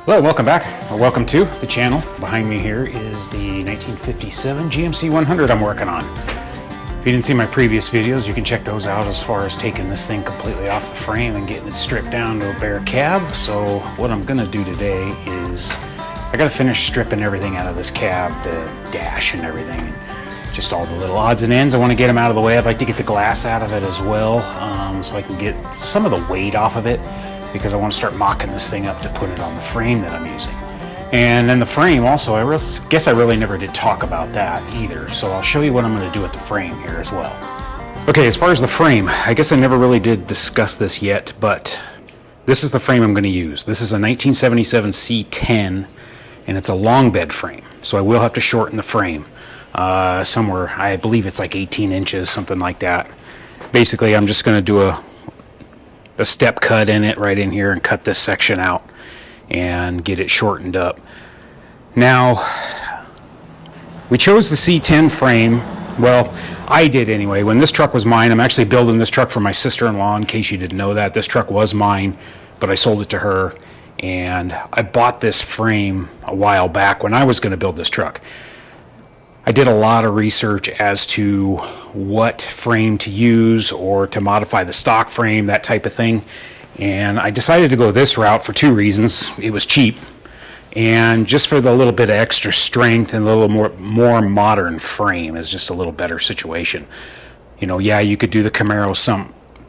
Hello, welcome back, or welcome to the channel. Behind me here is the 1957 GMC 100 I'm working on. If you didn't see my previous videos, you can check those out as far as taking this thing completely off the frame and getting it stripped down to a bare cab. So what I'm gonna do today is I gotta finish stripping everything out of this cab, the dash and everything, just all the little odds and ends. I want to get them out of the way. I'd like to get the glass out of it as well, so I can get some of the weight off of it, because I want to start mocking this thing up to put it on the frame that I'm using. And then the frame also, I guess I really never did talk about that either, so I'll show you what I'm going to do with the frame here as well. Okay, as far as the frame, I guess I never really did discuss this yet, but this is the frame I'm going to use. This is a 1977 C10, and it's a long bed frame, so I will have to shorten the frame. Somewhere, I believe it's like 18 inches, something like that. Basically, I'm just going to do a step cut in it right in here and cut this section out and get it shortened up. Now, we chose the C10 frame. Well, I did anyway. When this truck was mine, I'm actually building this truck for my sister-in-law, in case you didn't know that. This truck was mine, but I sold it to her, and I bought this frame a while back when I was going to build this truck. I did a lot of research as to what frame to use or to modify the stock frame, that type of thing. And I decided to go this route for two reasons. It was cheap, and just for the little bit of extra strength and a little more modern frame is just a little better situation. You know, yeah, you could do the Camaro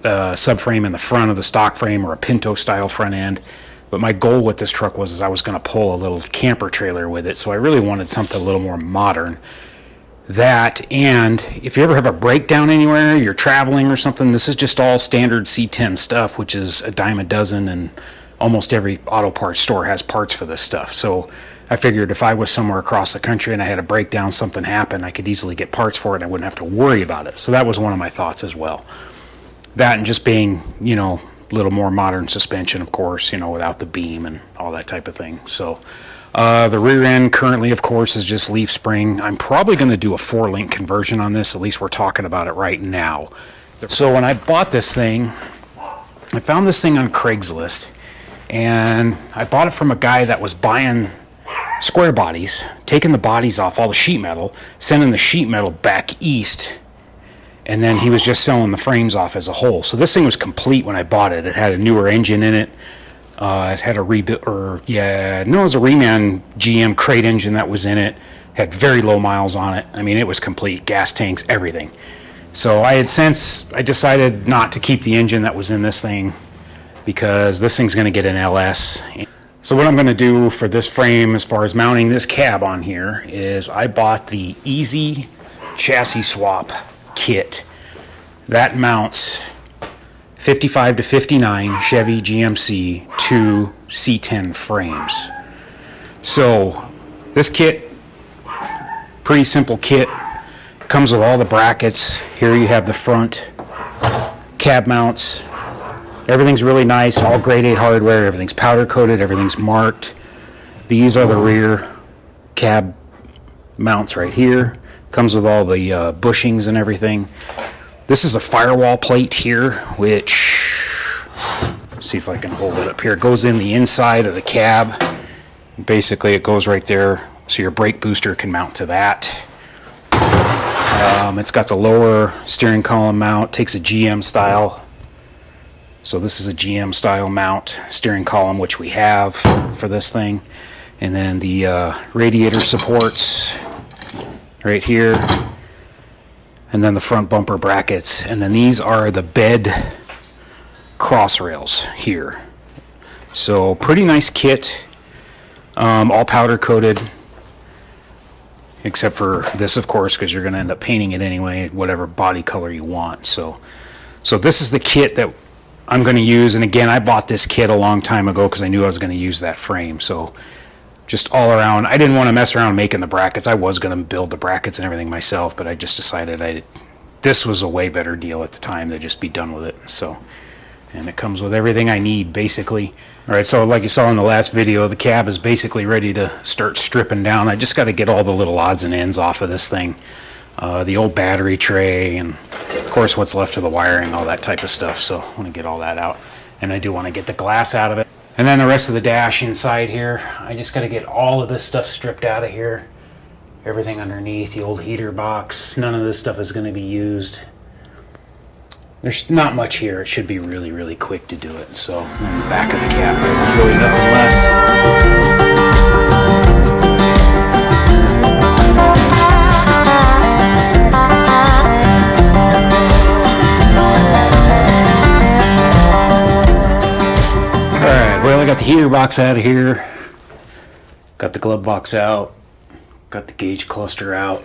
subframe in the front of the stock frame or a Pinto style front end. But my goal with this truck was I was going to pull a little camper trailer with it, so I really wanted something a little more modern. That, and if you ever have a breakdown anywhere, you're traveling or something, this is just all standard C10 stuff, which is a dime a dozen, and almost every auto parts store has parts for this stuff. So I figured if I was somewhere across the country and I had a breakdown, something happened, I could easily get parts for it and I wouldn't have to worry about it. So that was one of my thoughts as well. That, and just being, you know, a little more modern suspension, of course, you know, without the beam and all that type of thing. So the rear end currently, of course, is just leaf spring. I'm probably going to do a 4-link conversion on this. At least we're talking about it right now. So when I bought this thing, I found this thing on Craigslist, and I bought it from a guy that was buying square bodies, taking the bodies off all the sheet metal, sending the sheet metal back east, and then he was just selling the frames off as a whole. So this thing was complete when I bought it. It had a newer engine in it. It had a it was a Reman GM crate engine that was in it. Had very low miles on it. I mean, it was complete, gas tanks, everything. So I decided not to keep the engine that was in this thing, because this thing's going to get an LS. So what I'm going to do for this frame, as far as mounting this cab on here, is I bought the Easy Chassis Swap kit that mounts 55 to 59 Chevy GMC 2 C10 frames. So this kit, pretty simple kit, comes with all the brackets. Here you have the front cab mounts. Everything's really nice, all grade 8 hardware, everything's powder coated, everything's marked. These are the rear cab mounts right here. Comes with all the bushings and everything. This is a firewall plate here, which, let's see if I can hold it up here. It goes in the inside of the cab. Basically, it goes right there, so your brake booster can mount to that. It's got the lower steering column mount, takes a GM style. So this is a GM style mount steering column, which we have for this thing. And then the radiator supports right here, and then the front bumper brackets, and then these are the bed cross rails here. So pretty nice kit, all powder coated, except for this, of course, because you're going to end up painting it anyway, whatever body color you want. So this is the kit that I'm going to use, and again, I bought this kit a long time ago because I knew I was going to use that frame. So just all around, I didn't want to mess around making the brackets. I was going to build the brackets and everything myself, but I just decided this was a way better deal at the time to just be done with it. So, and it comes with everything I need, basically. All right, so like you saw in the last video, the cab is basically ready to start stripping down. I just got to get all the little odds and ends off of this thing. The old battery tray, and of course what's left of the wiring, all that type of stuff. So I want to get all that out, and I do want to get the glass out of it. And then the rest of the dash inside here, I just got to get all of this stuff stripped out of here. Everything underneath, the old heater box, none of this stuff is going to be used. There's not much here. It should be really, really quick to do it. So, in the back of the cab, there's really nothing left. Alright, well, I got the heater box out of here. Got the glove box out. Got the gauge cluster out.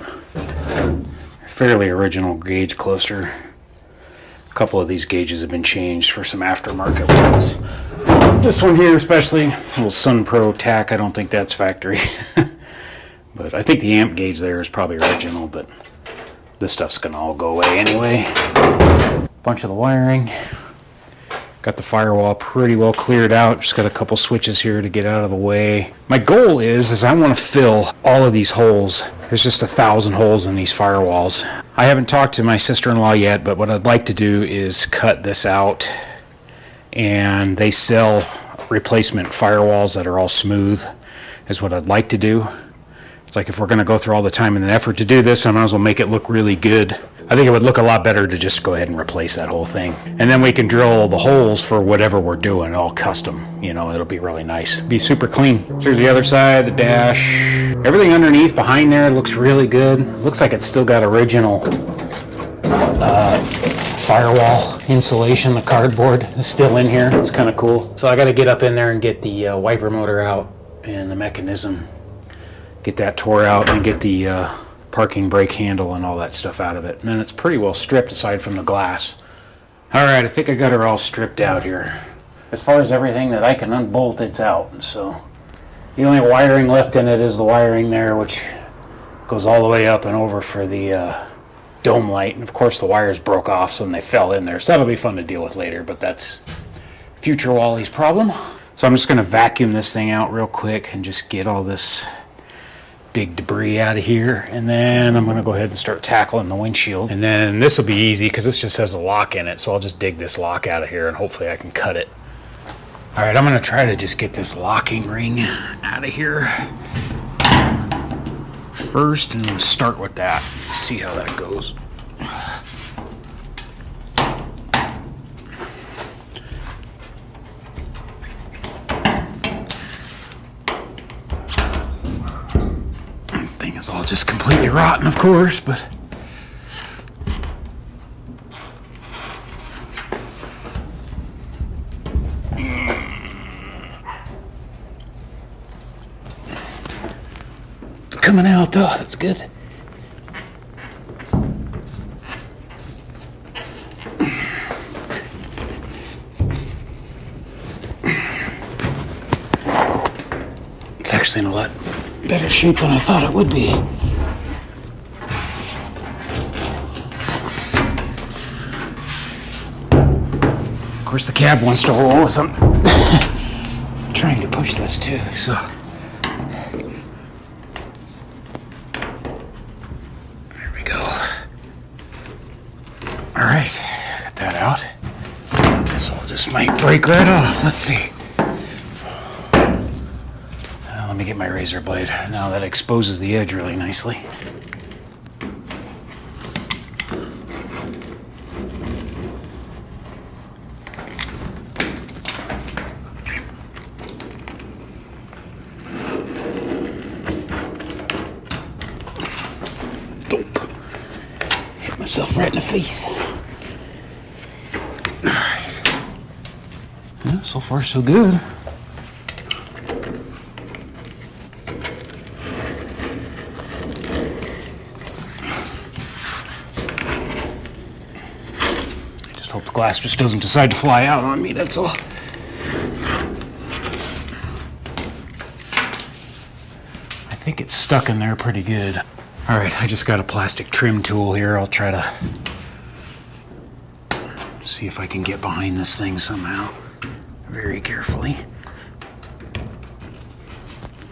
Fairly original gauge cluster. A couple of these gauges have been changed for some aftermarket ones. This one here especially, a little Sun Pro tack, I don't think that's factory. But I think the amp gauge there is probably original, but this stuff's gonna all go away anyway. Bunch of the wiring. Got the firewall pretty well cleared out. Just got a couple switches here to get out of the way. My goal is I want to fill all of these holes. There's just 1,000 holes in these firewalls. I haven't talked to my sister-in-law yet, but what I'd like to do is cut this out. And they sell replacement firewalls that are all smooth, is what I'd like to do. It's like if we're going to go through all the time and the effort to do this, I might as well make it look really good. I think it would look a lot better to just go ahead and replace that whole thing. And then we can drill the holes for whatever we're doing, all custom. You know, it'll be really nice. Be super clean. So here's the other side, the dash. Everything underneath behind there looks really good. Looks like it's still got original firewall insulation. The cardboard is still in here. It's kind of cool. So I got to get up in there and get the wiper motor out and the mechanism. Get that tore out and get the parking brake handle and all that stuff out of it. And then it's pretty well stripped aside from the glass. Alright, I think I got her all stripped out here. As far as everything that I can unbolt, it's out. So the only wiring left in it is the wiring there, which goes all the way up and over for the dome light. And of course the wires broke off, so they fell in there. So that'll be fun to deal with later, but that's future Wally's problem. So I'm just going to vacuum this thing out real quick and just get all this big debris out of here, and then I'm going to go ahead and start tackling the windshield. And then this will be easy because this just has a lock in it, so I'll just dig this lock out of here and hopefully I can cut it. Alright, I'm going to try to just get this locking ring out of here first, and I'm going to start with that, see how that goes. It's all just completely rotten, of course, but it's coming out though. That's good. It's actually in a lot better shape than I thought it would be. Of course, the cab wants to roll, so I'm trying to push this too, so. There we go. Alright, got that out. This all just might break right off. Let's see. Let me get my razor blade. Now that exposes the edge really nicely. Dope. Hit myself right in the face. Alright. Yeah, so far so good. Hope the glass just doesn't decide to fly out on me, that's all. I think it's stuck in there pretty good. Alright, I just got a plastic trim tool here. I'll try to see if I can get behind this thing somehow. Very carefully.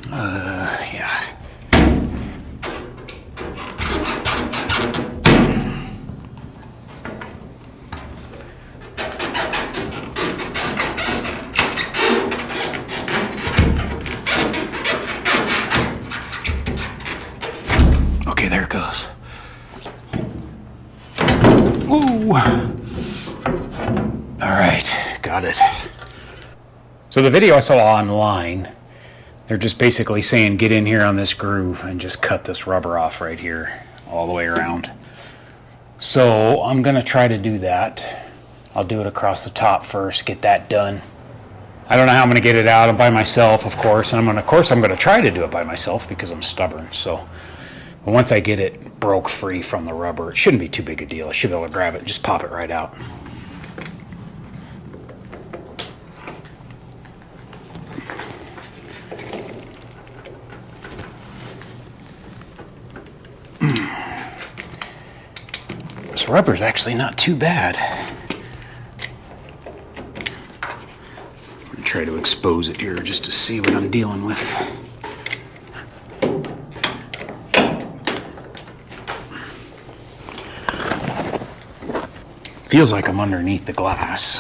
Yeah. got it. So the video I saw online, they're just basically saying get in here on this groove and just cut this rubber off right here all the way around. So I'm going to try to do that. I'll do it across the top first, get that done. I don't know how I'm going to get it out by myself, of course, and I'm going to try to do it by myself because I'm stubborn. So once I get it broke free from the rubber, it shouldn't be too big a deal. I should be able to grab it and just pop it right out. This rubber's actually not too bad. I'm going to try to expose it here just to see what I'm dealing with. Feels like I'm underneath the glass.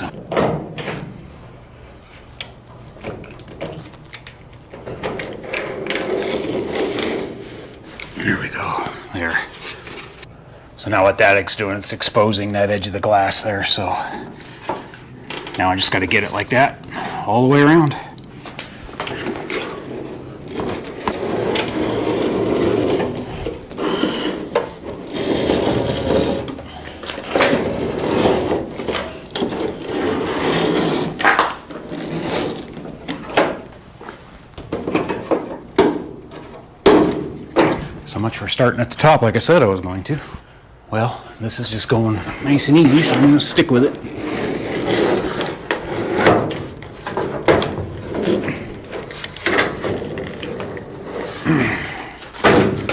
There we go. There. So now what that's doing, it's exposing that edge of the glass there. So now I just got to get it like that all the way around. So much for starting at the top like I said I was going to. Well, this is just going nice and easy, so I'm going to stick with it.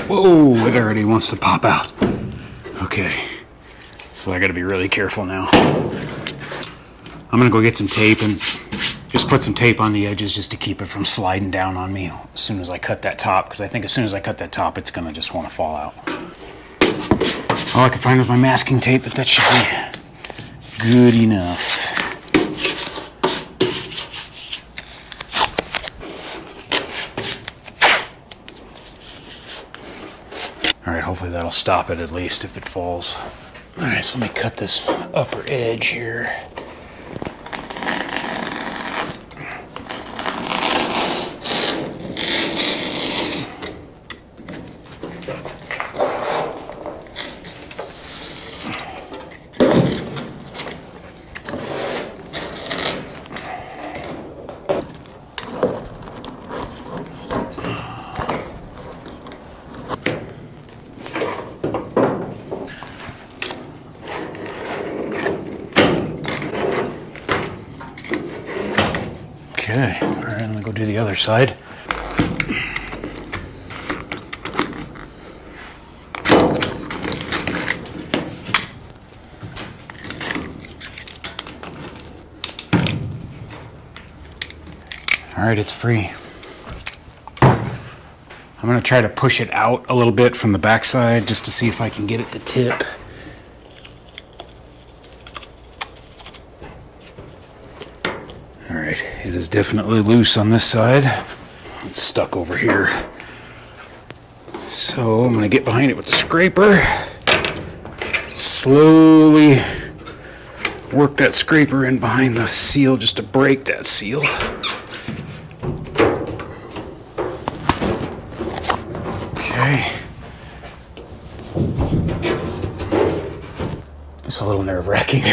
Whoa, it already wants to pop out. Okay, so I got to be really careful now. I'm going to go get some tape and just put some tape on the edges just to keep it from sliding down on me as soon as I cut that top, because I think as soon as I cut that top, it's going to just want to fall out. All I can find was my masking tape, but that should be good enough. All right, hopefully that'll stop it at least if it falls. All right, so let me cut this upper edge here. Okay, all right, I'm gonna go do the other side. All right, it's free. I'm gonna try to push it out a little bit from the backside just to see if I can get it to tip. All right, it is definitely loose on this side. It's stuck over here. So I'm gonna get behind it with the scraper. Slowly work that scraper in behind the seal just to break that seal. Okay. It's a little nerve-wracking.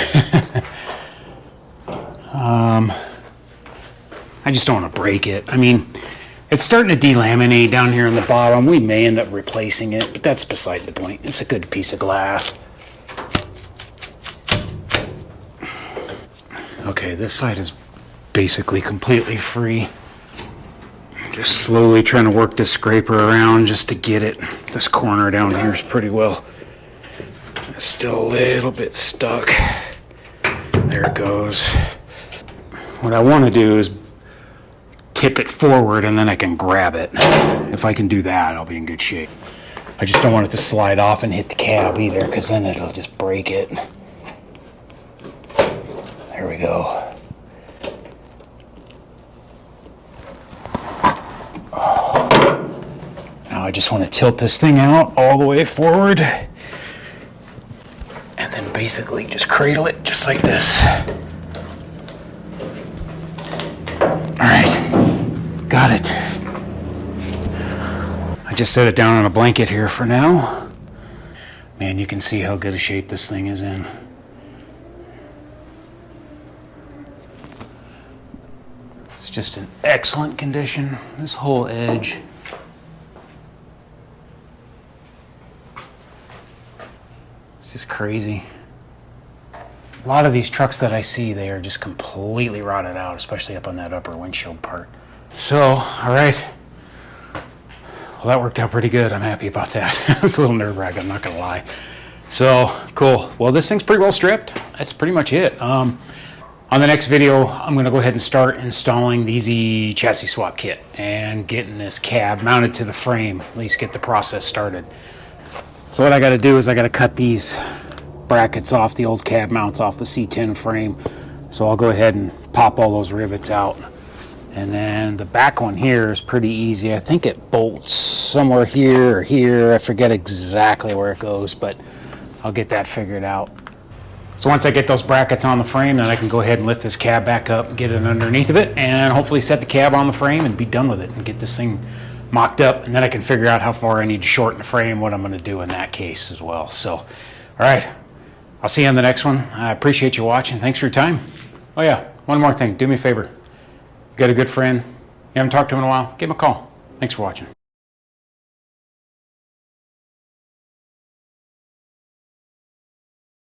I just don't want to break it. I mean, it's starting to delaminate down here on the bottom. We may end up replacing it, but that's beside the point. It's a good piece of glass. Okay, this side is basically completely free. Just slowly trying to work this scraper around just to get it. This corner down here is pretty well. It's still a little bit stuck. There it goes. What I want to do is tip it forward and then I can grab it. If I can do that, I'll be in good shape. I just don't want it to slide off and hit the cab either, because then it'll just break it. There we go. Now I just want to tilt this thing out all the way forward and then basically just cradle it just like this. got it. I just set it down on a blanket here for now. Man, you can see how good a shape this thing is in. It's just in excellent condition. This whole edge. It's just crazy. A lot of these trucks that I see, they are just completely rotted out, especially up on that upper windshield part. So, all right. Well, that worked out pretty good. I'm happy about that. It was a little nerve-wracking, I'm not gonna lie. So, cool. Well, this thing's pretty well stripped. That's pretty much it. On the next video, I'm gonna go ahead and start installing the Easy chassis swap kit and getting this cab mounted to the frame, at least get the process started. So what I gotta do is I gotta cut these brackets off, the old cab mounts off the C10 frame. So I'll go ahead and pop all those rivets out. And then the back one here is pretty easy. I think it bolts somewhere here or here. I forget exactly where it goes, but I'll get that figured out. So once I get those brackets on the frame, then I can go ahead and lift this cab back up and get it underneath of it and hopefully set the cab on the frame and be done with it and get this thing mocked up. And then I can figure out how far I need to shorten the frame, what I'm gonna do in that case as well. So, all right. I'll see you on the next one. I appreciate you watching. Thanks for your time. Oh yeah, one more thing. Do me a favor. You got a good friend, you haven't talked to him in a while, give him a call. Thanks for watching.